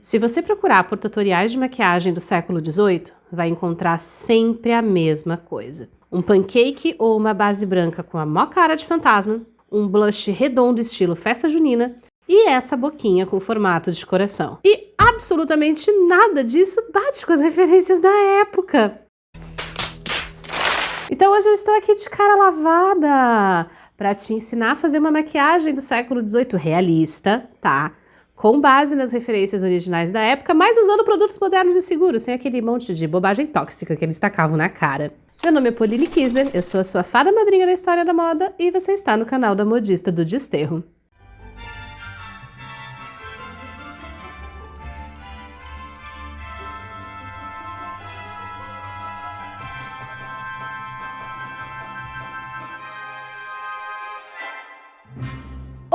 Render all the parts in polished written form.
Se você procurar por tutoriais de maquiagem do século XVIII, vai encontrar sempre a mesma coisa. Um pancake ou uma base branca com a mó cara de fantasma, um blush redondo estilo festa junina e essa boquinha com formato de coração. E absolutamente nada disso bate com as referências da época. Então hoje eu estou aqui de cara lavada para te ensinar a fazer uma maquiagem do século XVIII realista, tá? Com base nas referências originais da época, mas usando produtos modernos e seguros, sem aquele monte de bobagem tóxica que eles tacavam na cara. Meu nome é Pauline Kisler, eu sou a sua fada madrinha da história da moda e você está no canal da Modista do Desterro.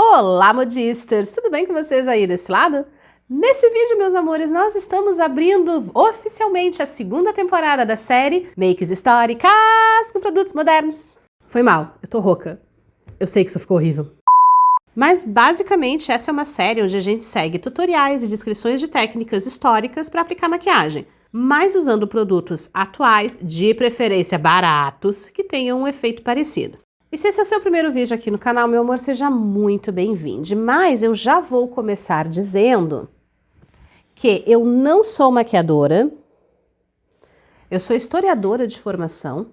Olá, modisters! Tudo bem com vocês aí desse lado? Nesse vídeo, meus amores, nós estamos abrindo oficialmente a segunda temporada da série Makes Históricas com produtos modernos. Foi mal, eu tô rouca. Eu sei que isso ficou horrível. Mas, basicamente, essa é uma série onde a gente segue tutoriais e descrições de técnicas históricas para aplicar maquiagem, mas usando produtos atuais, de preferência baratos, que tenham um efeito parecido. E se esse é o seu primeiro vídeo aqui no canal, meu amor, seja muito bem-vindo. Mas eu já vou começar dizendo que eu não sou maquiadora, eu sou historiadora de formação,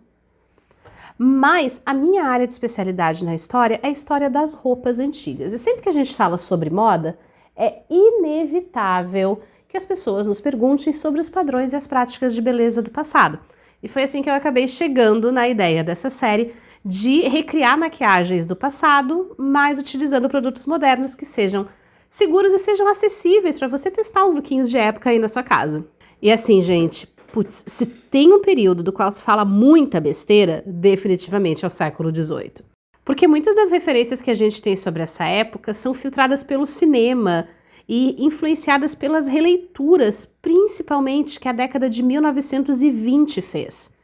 mas a minha área de especialidade na história é a história das roupas antigas. E sempre que a gente fala sobre moda, é inevitável que as pessoas nos perguntem sobre os padrões e as práticas de beleza do passado. E foi assim que eu acabei chegando na ideia dessa série, de recriar maquiagens do passado, mas utilizando produtos modernos que sejam seguros e sejam acessíveis para você testar os lookinhos de época aí na sua casa. E assim, gente, putz, se tem um período do qual se fala muita besteira, definitivamente é o século XVIII. Porque muitas das referências que a gente tem sobre essa época são filtradas pelo cinema e influenciadas pelas releituras, principalmente que a década de 1920 fez.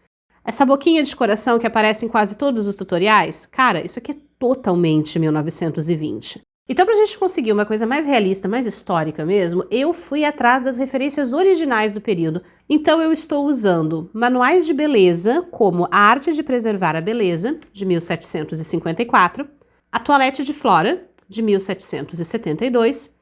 Essa boquinha de coração que aparece em quase todos os tutoriais, cara, isso aqui é totalmente 1920. Então, pra gente conseguir uma coisa mais realista, mais histórica mesmo, eu fui atrás das referências originais do período. Então, eu estou usando manuais de beleza, como A Arte de Preservar a Beleza, de 1754, A Toilette de Flora, de 1772,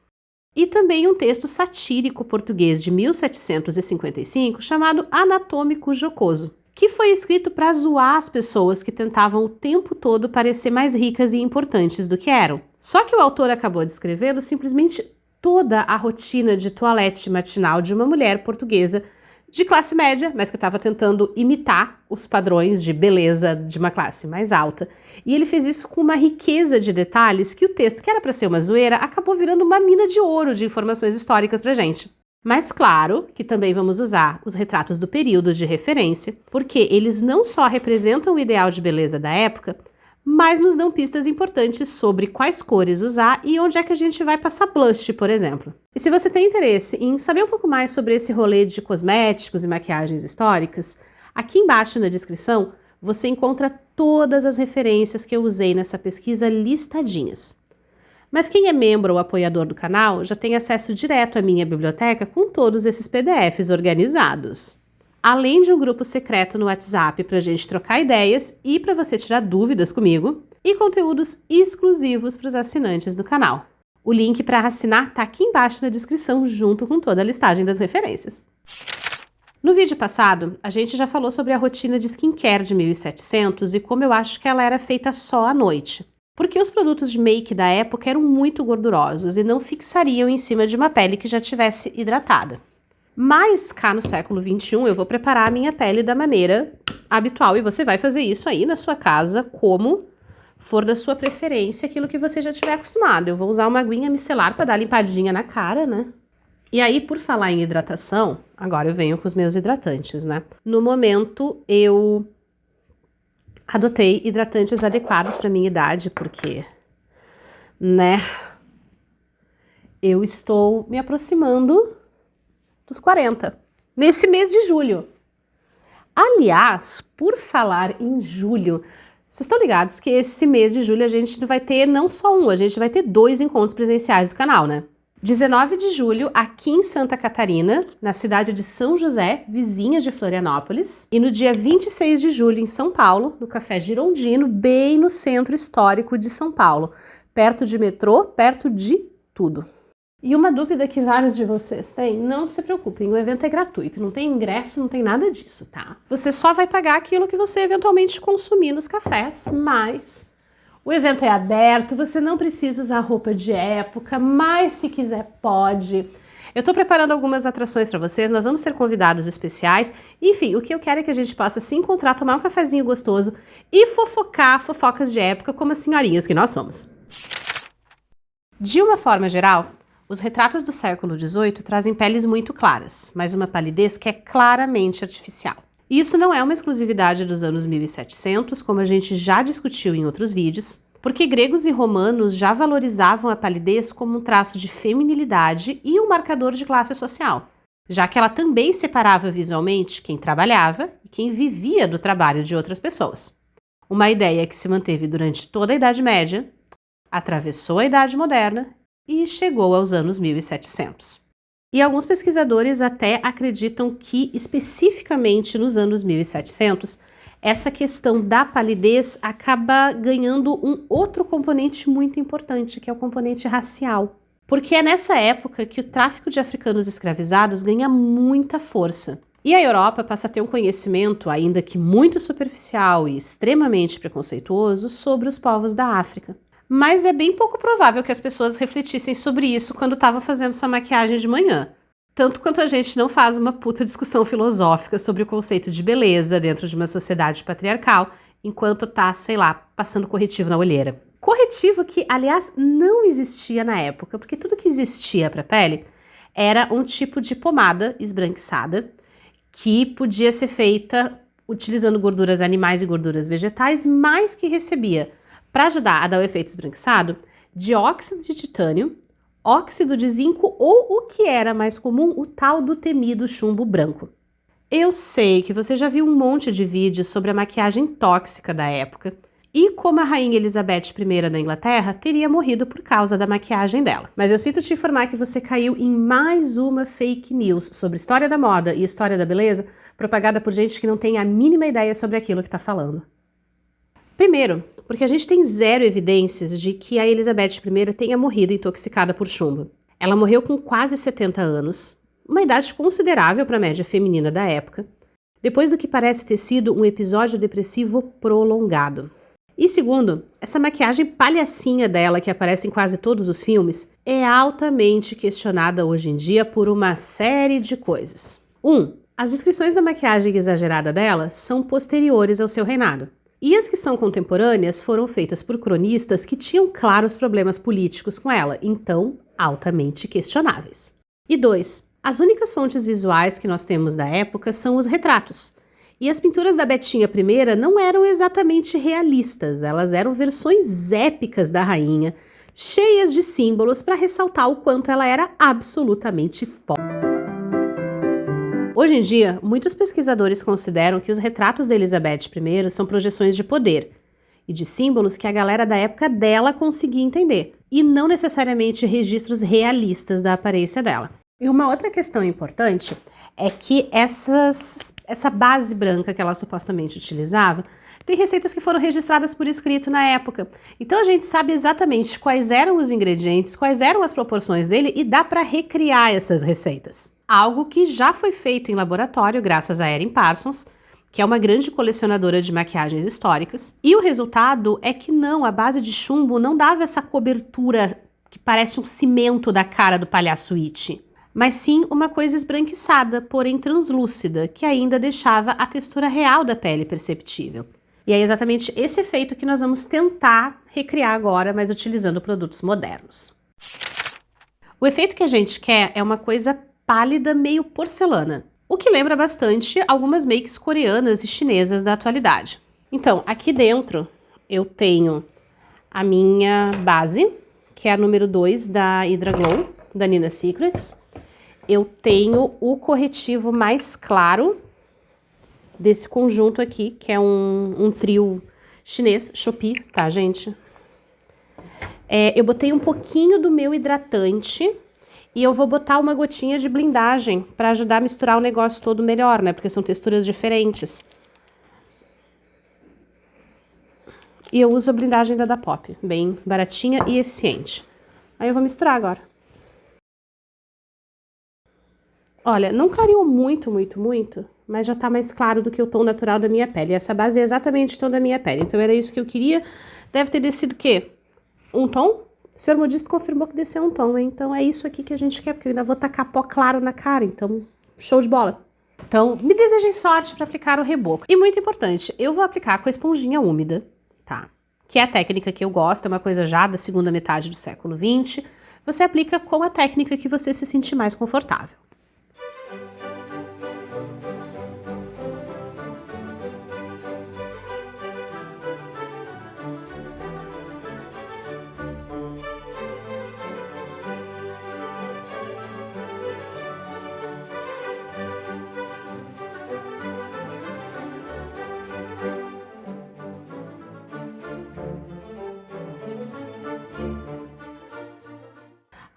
e também um texto satírico português de 1755, chamado Anatômico Jocoso, que foi escrito para zoar as pessoas que tentavam o tempo todo parecer mais ricas e importantes do que eram. Só que o autor acabou descrevendo simplesmente toda a rotina de toilette matinal de uma mulher portuguesa de classe média, mas que estava tentando imitar os padrões de beleza de uma classe mais alta. E ele fez isso com uma riqueza de detalhes que o texto, que era para ser uma zoeira, acabou virando uma mina de ouro de informações históricas pra gente. Mas claro que também vamos usar os retratos do período de referência, porque eles não só representam o ideal de beleza da época, mas nos dão pistas importantes sobre quais cores usar e onde é que a gente vai passar blush, por exemplo. E se você tem interesse em saber um pouco mais sobre esse rolê de cosméticos e maquiagens históricas, aqui embaixo na descrição você encontra todas as referências que eu usei nessa pesquisa listadinhas. Mas quem é membro ou apoiador do canal já tem acesso direto à minha biblioteca com todos esses PDFs organizados. Além de um grupo secreto no WhatsApp para a gente trocar ideias e para você tirar dúvidas comigo, e conteúdos exclusivos para os assinantes do canal. O link para assinar está aqui embaixo na descrição junto com toda a listagem das referências. No vídeo passado, a gente já falou sobre a rotina de skincare de 1700 e como eu acho que ela era feita só à noite. Porque os produtos de make da época eram muito gordurosos e não fixariam em cima de uma pele que já tivesse hidratada. Mas cá no século XXI eu vou preparar a minha pele da maneira habitual e você vai fazer isso aí na sua casa como for da sua preferência, aquilo que você já tiver acostumado. Eu vou usar uma aguinha micelar para dar limpadinha na cara, né? E aí, por falar em hidratação, agora eu venho com os meus hidratantes, né? No momento eu adotei hidratantes adequados para minha idade, porque, né, eu estou me aproximando dos 40, nesse mês de julho. Aliás, por falar em julho, vocês estão ligados que esse mês de julho a gente vai ter não só um, a gente vai ter 2 encontros presenciais do canal, né? 19 de julho, aqui em Santa Catarina, na cidade de São José, vizinha de Florianópolis. E no dia 26 de julho, em São Paulo, no Café Girondino, bem no centro histórico de São Paulo. Perto de metrô, perto de tudo. E uma dúvida que vários de vocês têm, não se preocupem, o evento é gratuito, não tem ingresso, não tem nada disso, tá? Você só vai pagar aquilo que você eventualmente consumir nos cafés, mas o evento é aberto, você não precisa usar roupa de época, mas se quiser pode. Eu tô preparando algumas atrações para vocês, nós vamos ter convidados especiais, enfim, o que eu quero é que a gente possa se encontrar, tomar um cafezinho gostoso e fofocar fofocas de época como as senhorinhas que nós somos. De uma forma geral, os retratos do século XVIII trazem peles muito claras, mas uma palidez que é claramente artificial. E isso não é uma exclusividade dos anos 1700, como a gente já discutiu em outros vídeos, porque gregos e romanos já valorizavam a palidez como um traço de feminilidade e um marcador de classe social, já que ela também separava visualmente quem trabalhava e quem vivia do trabalho de outras pessoas. Uma ideia que se manteve durante toda a Idade Média, atravessou a Idade Moderna e chegou aos anos 1700. E alguns pesquisadores até acreditam que, especificamente nos anos 1700, essa questão da palidez acaba ganhando um outro componente muito importante, que é o componente racial. Porque é nessa época que o tráfico de africanos escravizados ganha muita força. E a Europa passa a ter um conhecimento, ainda que muito superficial e extremamente preconceituoso, sobre os povos da África. Mas é bem pouco provável que as pessoas refletissem sobre isso quando estavam fazendo sua maquiagem de manhã. Tanto quanto a gente não faz uma puta discussão filosófica sobre o conceito de beleza dentro de uma sociedade patriarcal, enquanto tá, sei lá, passando corretivo na olheira. Corretivo que, aliás, não existia na época, porque tudo que existia para pele era um tipo de pomada esbranquiçada que podia ser feita utilizando gorduras animais e gorduras vegetais, mas que recebia, para ajudar a dar o efeito esbranquiçado, dióxido de titânio, óxido de zinco ou, o que era mais comum, o tal do temido chumbo branco. Eu sei que você já viu um monte de vídeos sobre a maquiagem tóxica da época e como a rainha Elizabeth I da Inglaterra teria morrido por causa da maquiagem dela. Mas eu sinto te informar que você caiu em mais uma fake news sobre história da moda e história da beleza propagada por gente que não tem a mínima ideia sobre aquilo que está falando. Primeiro, porque a gente tem zero evidências de que a Elizabeth I tenha morrido intoxicada por chumbo. Ela morreu com quase 70 anos, uma idade considerável para a média feminina da época, depois do que parece ter sido um episódio depressivo prolongado. E segundo, essa maquiagem palhacinha dela que aparece em quase todos os filmes é altamente questionada hoje em dia por uma série de coisas. 1. As descrições da maquiagem exagerada dela são posteriores ao seu reinado. E as que são contemporâneas foram feitas por cronistas que tinham claros problemas políticos com ela, então altamente questionáveis. E 2. As únicas fontes visuais que nós temos da época são os retratos. E as pinturas da Betinha I não eram exatamente realistas, elas eram versões épicas da rainha, cheias de símbolos para ressaltar o quanto ela era absolutamente foda. Hoje em dia, muitos pesquisadores consideram que os retratos da Elizabeth I são projeções de poder e de símbolos que a galera da época dela conseguia entender, e não necessariamente registros realistas da aparência dela. E uma outra questão importante é que essa base branca que ela supostamente utilizava tem receitas que foram registradas por escrito na época. Então a gente sabe exatamente quais eram os ingredientes, quais eram as proporções dele e dá para recriar essas receitas. Algo que já foi feito em laboratório graças a Erin Parsons, que é uma grande colecionadora de maquiagens históricas. E o resultado é que não, a base de chumbo não dava essa cobertura que parece um cimento da cara do palhaço It, mas sim uma coisa esbranquiçada, porém translúcida, que ainda deixava a textura real da pele perceptível. E é exatamente esse efeito que nós vamos tentar recriar agora, mas utilizando produtos modernos. O efeito que a gente quer é uma coisa pálida, meio porcelana, o que lembra bastante algumas makes coreanas e chinesas da atualidade. Então, aqui dentro eu tenho a minha base, que é a número 2 da Hydra Glow, da Nina Secrets. Eu tenho o corretivo mais claro desse conjunto aqui, que é um trio chinês, Shopee, tá, gente? Eu botei um pouquinho do meu hidratante E eu vou botar uma gotinha de blindagem pra ajudar a misturar o negócio todo melhor, né? Porque são texturas diferentes. E eu uso a blindagem da Pop, bem baratinha e eficiente. Aí eu vou misturar agora. Olha, não clareou muito, mas já tá mais claro do que o tom natural da minha pele. Essa base é exatamente o tom da minha pele, então era isso que eu queria. Deve ter descido o quê? Um tom? O senhor modisto confirmou que desceu um tom, hein? Então é isso aqui que a gente quer, porque eu ainda vou tacar pó claro na cara, então show de bola. Então, me desejem sorte para aplicar o reboco. E muito importante, eu vou aplicar com a esponjinha úmida, tá? Que é a técnica que eu gosto, é uma coisa já da segunda metade do século XX. Você aplica com a técnica que você se sentir mais confortável.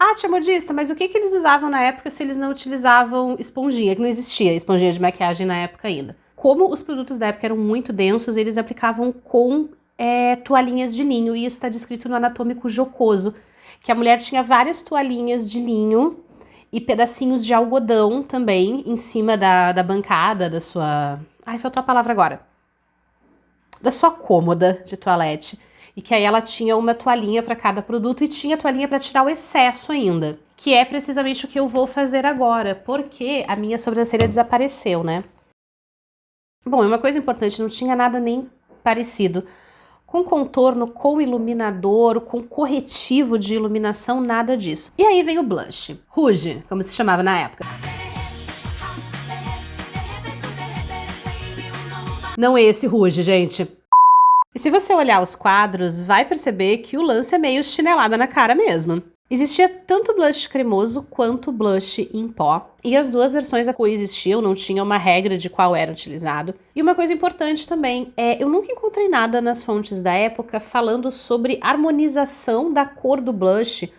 Ah, tia modista, mas o que eles usavam na época se eles não utilizavam esponjinha? Que não existia esponjinha de maquiagem na época ainda. Como os produtos da época eram muito densos, eles aplicavam com toalhinhas de linho, e isso está descrito no Anatômico Jocoso, que a mulher tinha várias toalhinhas de linho e pedacinhos de algodão também em cima da bancada da sua... Ai, faltou a palavra agora. Da sua cômoda de toalete. E que aí ela tinha uma toalhinha para cada produto e tinha toalhinha para tirar o excesso ainda. Que é precisamente o que eu vou fazer agora, porque a minha sobrancelha desapareceu, né? Bom, é uma coisa importante, não tinha nada nem parecido com contorno, com iluminador, com corretivo de iluminação, nada disso. E aí vem o blush. Rouge, como se chamava na época. Não é esse rouge, gente. E se você olhar os quadros, vai perceber que o lance é meio chinelada na cara mesmo. Existia tanto blush cremoso quanto blush em pó, e as duas versões coexistiam, não tinha uma regra de qual era utilizado. E uma coisa importante também, eu nunca encontrei nada nas fontes da época falando sobre harmonização da cor do blush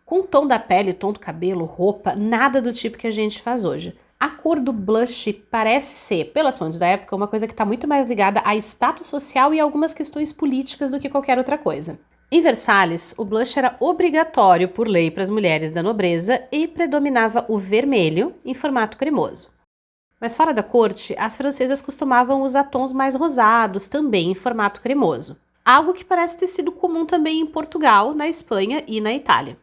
com o tom da pele, tom do cabelo, roupa, nada do tipo que a gente faz hoje. A cor do blush parece ser, pelas fontes da época, uma coisa que está muito mais ligada a status social e algumas questões políticas do que qualquer outra coisa. Em Versalhes, o blush era obrigatório por lei para as mulheres da nobreza e predominava o vermelho em formato cremoso. Mas fora da corte, as francesas costumavam usar tons mais rosados, também em formato cremoso. Algo que parece ter sido comum também em Portugal, na Espanha e na Itália.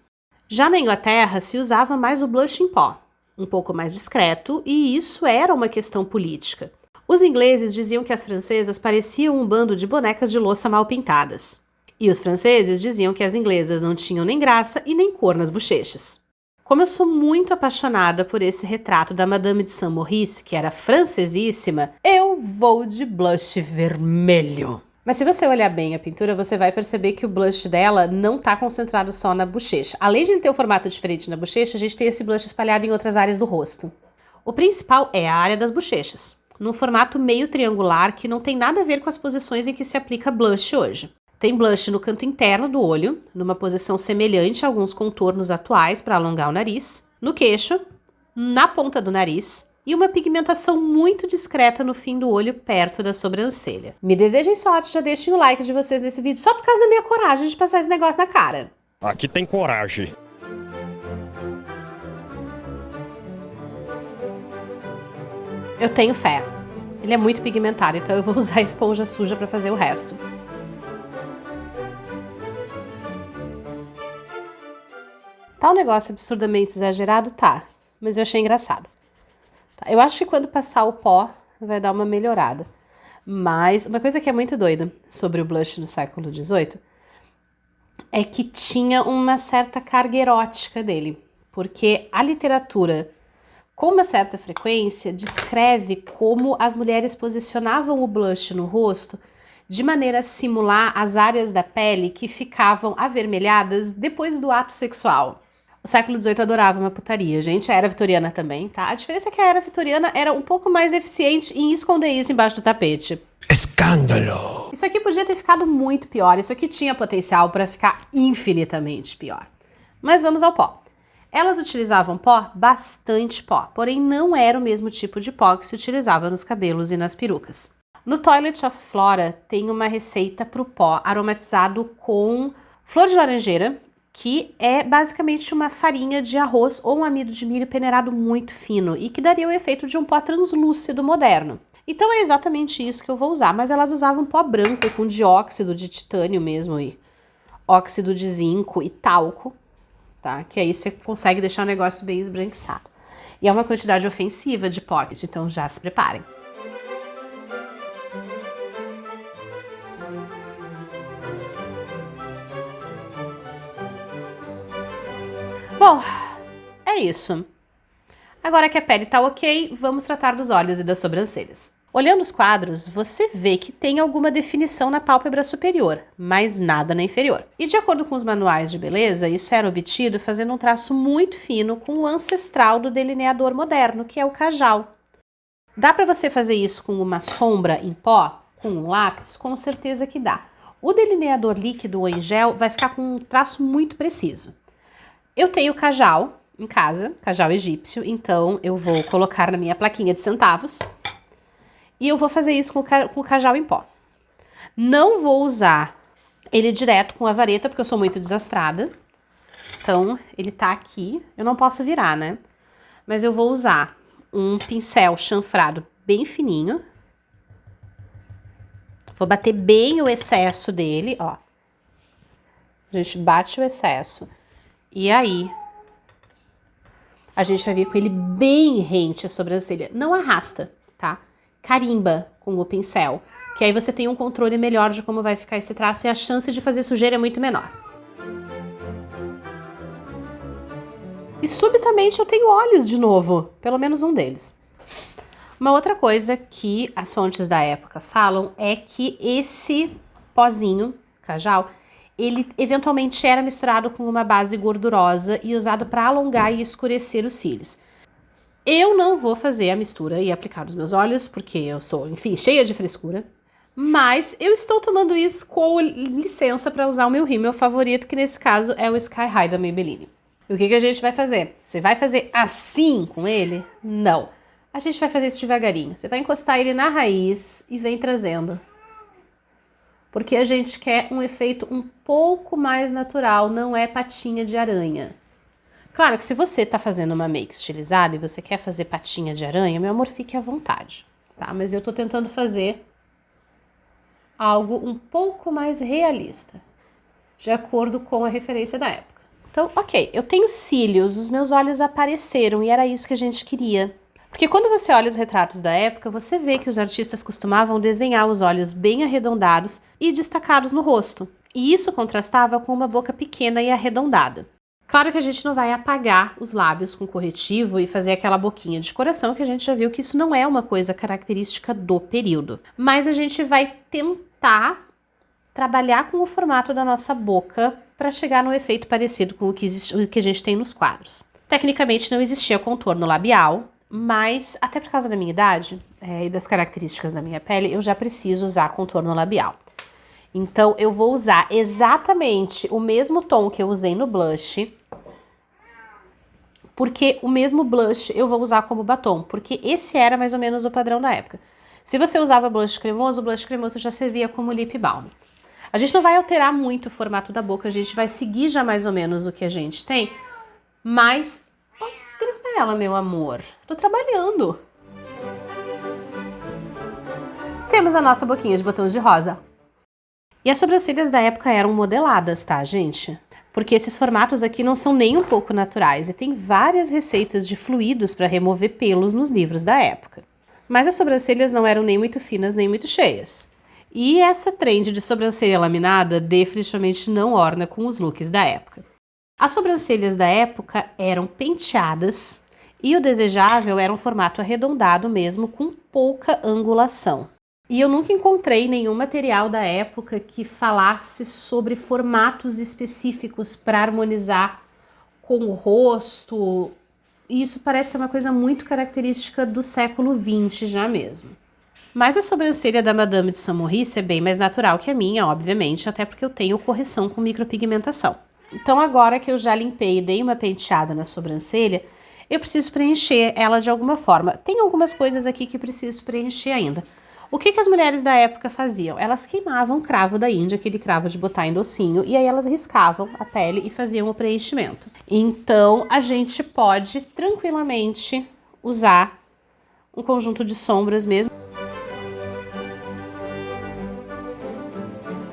Já na Inglaterra, se usava mais o blush em pó, um pouco mais discreto, e isso era uma questão política. Os ingleses diziam que as francesas pareciam um bando de bonecas de louça mal pintadas. E os franceses diziam que as inglesas não tinham nem graça e nem cor nas bochechas. Como eu sou muito apaixonada por esse retrato da Madame de Saint-Maurice, que era francesíssima, eu vou de blush vermelho. Mas se você olhar bem a pintura, você vai perceber que o blush dela não está concentrado só na bochecha. Além de ele ter um formato diferente na bochecha, a gente tem esse blush espalhado em outras áreas do rosto. O principal é a área das bochechas, num formato meio triangular que não tem nada a ver com as posições em que se aplica blush hoje. Tem blush no canto interno do olho, numa posição semelhante a alguns contornos atuais para alongar o nariz, no queixo, na ponta do nariz, e uma pigmentação muito discreta no fim do olho, perto da sobrancelha. Me desejem sorte, já deixem o like de vocês nesse vídeo, só por causa da minha coragem de passar esse negócio na cara. Aqui tem coragem. Eu tenho fé. Ele é muito pigmentado, então eu vou usar a esponja suja para fazer o resto. Tá um negócio absurdamente exagerado? Tá, mas eu achei engraçado. Tá, eu acho que quando passar o pó vai dar uma melhorada. Mas uma coisa que é muito doida sobre o blush do século XVIII é que tinha uma certa carga erótica dele. Porque a literatura, com uma certa frequência, descreve como as mulheres posicionavam o blush no rosto de maneira a simular as áreas da pele que ficavam avermelhadas depois do ato sexual. O século XVIII adorava uma putaria, gente. A era vitoriana também, tá? A diferença é que a era vitoriana era um pouco mais eficiente em esconder isso embaixo do tapete. Escândalo! Isso aqui podia ter ficado muito pior. Isso aqui tinha potencial para ficar infinitamente pior. Mas vamos ao pó. Elas utilizavam pó? Bastante pó, porém não era o mesmo tipo de pó que se utilizava nos cabelos e nas perucas. No Toilet of Flora tem uma receita para o pó aromatizado com flor de laranjeira, que é basicamente uma farinha de arroz ou um amido de milho peneirado muito fino e que daria o efeito de um pó translúcido moderno. Então é exatamente isso que eu vou usar, mas elas usavam pó branco com dióxido de titânio mesmo e óxido de zinco e talco, tá? Que aí você consegue deixar o negócio bem esbranquiçado. E é uma quantidade ofensiva de pó, então já se preparem. Bom, é isso. Agora que a pele tá ok, vamos tratar dos olhos e das sobrancelhas. Olhando os quadros, você vê que tem alguma definição na pálpebra superior, mas nada na inferior. E de acordo com os manuais de beleza, isso era obtido fazendo um traço muito fino com o ancestral do delineador moderno, que é o Kajal. Dá para você fazer isso com uma sombra em pó, com um lápis? Com certeza que dá. O delineador líquido ou em gel vai ficar com um traço muito preciso. Eu tenho Kajal em casa, Kajal egípcio, então eu vou colocar na minha plaquinha de centavos e eu vou fazer isso com o Kajal em pó. Não vou usar ele direto com a vareta, porque eu sou muito desastrada. Então, ele tá aqui, eu não posso virar, né? Mas eu vou usar um pincel chanfrado bem fininho. Vou bater bem o excesso dele, ó. A gente bate o excesso. E aí, a gente vai vir com ele bem rente a sobrancelha. Não arrasta, tá? Carimba com o pincel, que aí você tem um controle melhor de como vai ficar esse traço e a chance de fazer sujeira é muito menor. E subitamente eu tenho olhos de novo, pelo menos um deles. Uma outra coisa que as fontes da época falam é que esse pozinho, Kajal, ele eventualmente era misturado com uma base gordurosa e usado para alongar e escurecer os cílios. Eu não vou fazer a mistura e aplicar nos meus olhos, porque eu sou, enfim, cheia de frescura. Mas eu estou tomando isso com licença para usar o meu rímel favorito, que nesse caso é o Sky High da Maybelline. E o que a gente vai fazer? Você vai fazer assim com ele? Não. A gente vai fazer isso devagarinho. Você vai encostar ele na raiz e vem trazendo. Porque a gente quer um efeito um pouco mais natural, não é patinha de aranha. Claro que se você tá fazendo uma make estilizada e você quer fazer patinha de aranha, meu amor, fique à vontade, tá? Mas eu tô tentando fazer algo um pouco mais realista, de acordo com a referência da época. Então, ok, eu tenho cílios, os meus olhos apareceram e era isso que a gente queria. Porque quando você olha os retratos da época, você vê que os artistas costumavam desenhar os olhos bem arredondados e destacados no rosto. E isso contrastava com uma boca pequena e arredondada. Claro que a gente não vai apagar os lábios com corretivo e fazer aquela boquinha de coração, que a gente já viu que isso não é uma coisa característica do período. Mas a gente vai tentar trabalhar com o formato da nossa boca para chegar no efeito parecido com o que a gente tem nos quadros. Tecnicamente não existia contorno labial, mas até por causa da minha idade e das características da minha pele, eu já preciso usar contorno labial. Então eu vou usar exatamente o mesmo tom que eu usei no blush, porque o mesmo blush eu vou usar como batom, porque esse era mais ou menos o padrão da época. Se você usava blush cremoso, o blush cremoso já servia como lip balm. A gente não vai alterar muito o formato da boca, a gente vai seguir já mais ou menos o que a gente tem, mas... Crisbela, meu amor, tô trabalhando. Temos a nossa boquinha de botão de rosa. E as sobrancelhas da época eram modeladas, tá, gente? Porque esses formatos aqui não são nem um pouco naturais e tem várias receitas de fluidos para remover pelos nos livros da época. Mas as sobrancelhas não eram nem muito finas nem muito cheias. E essa trend de sobrancelha laminada definitivamente não orna com os looks da época. As sobrancelhas da época eram penteadas e o desejável era um formato arredondado mesmo, com pouca angulação. E eu nunca encontrei nenhum material da época que falasse sobre formatos específicos para harmonizar com o rosto. E isso parece ser uma coisa muito característica do século XX já mesmo. Mas a sobrancelha da Madame de Saint Maurice é bem mais natural que a minha, obviamente, até porque eu tenho correção com micropigmentação. Então agora que eu já limpei e dei uma penteada na sobrancelha, eu preciso preencher ela de alguma forma. Tem algumas coisas aqui que preciso preencher ainda. O que as mulheres da época faziam? Elas queimavam o cravo da Índia, aquele cravo de botar em docinho, e aí elas riscavam a pele e faziam o preenchimento. Então a gente pode tranquilamente usar um conjunto de sombras mesmo.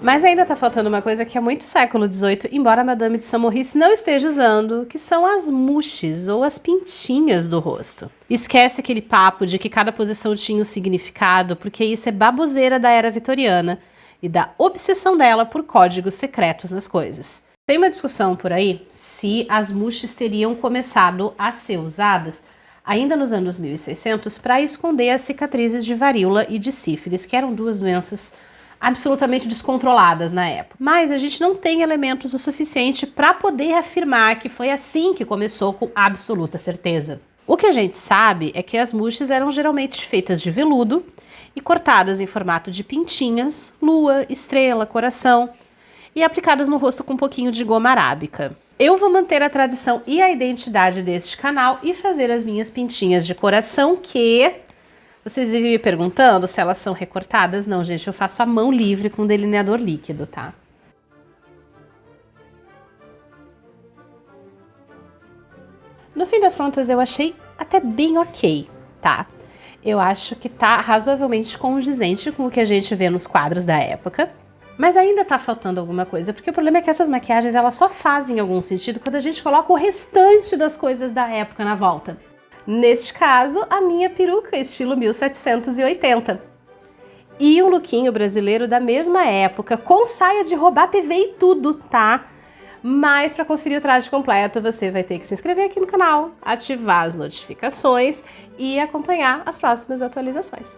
Mas ainda tá faltando uma coisa que é muito século XVIII, embora a Madame de Saint-Maurice não esteja usando, que são as mouches, ou as pintinhas do rosto. Esquece aquele papo de que cada posição tinha um significado, porque isso é baboseira da era vitoriana e da obsessão dela por códigos secretos nas coisas. Tem uma discussão por aí se as mouches teriam começado a ser usadas ainda nos anos 1600 para esconder as cicatrizes de varíola e de sífilis, que eram duas doenças absolutamente descontroladas na época. Mas a gente não tem elementos o suficiente para poder afirmar que foi assim que começou com absoluta certeza. O que a gente sabe é que as mouches eram geralmente feitas de veludo e cortadas em formato de pintinhas, lua, estrela, coração e aplicadas no rosto com um pouquinho de goma arábica. Eu vou manter a tradição e a identidade deste canal e fazer as minhas pintinhas de coração que... Vocês vivem me perguntando se elas são recortadas? Não, gente, eu faço à mão livre com delineador líquido, tá? No fim das contas, eu achei até bem ok, tá? Eu acho que tá razoavelmente condizente com o que a gente vê nos quadros da época. Mas ainda tá faltando alguma coisa, porque o problema é que essas maquiagens, elas só fazem algum sentido quando a gente coloca o restante das coisas da época na volta. Neste caso, a minha peruca estilo 1780. E um lookinho brasileiro da mesma época, com saia de roubar TV e tudo, tá? Mas para conferir o traje completo, você vai ter que se inscrever aqui no canal, ativar as notificações e acompanhar as próximas atualizações.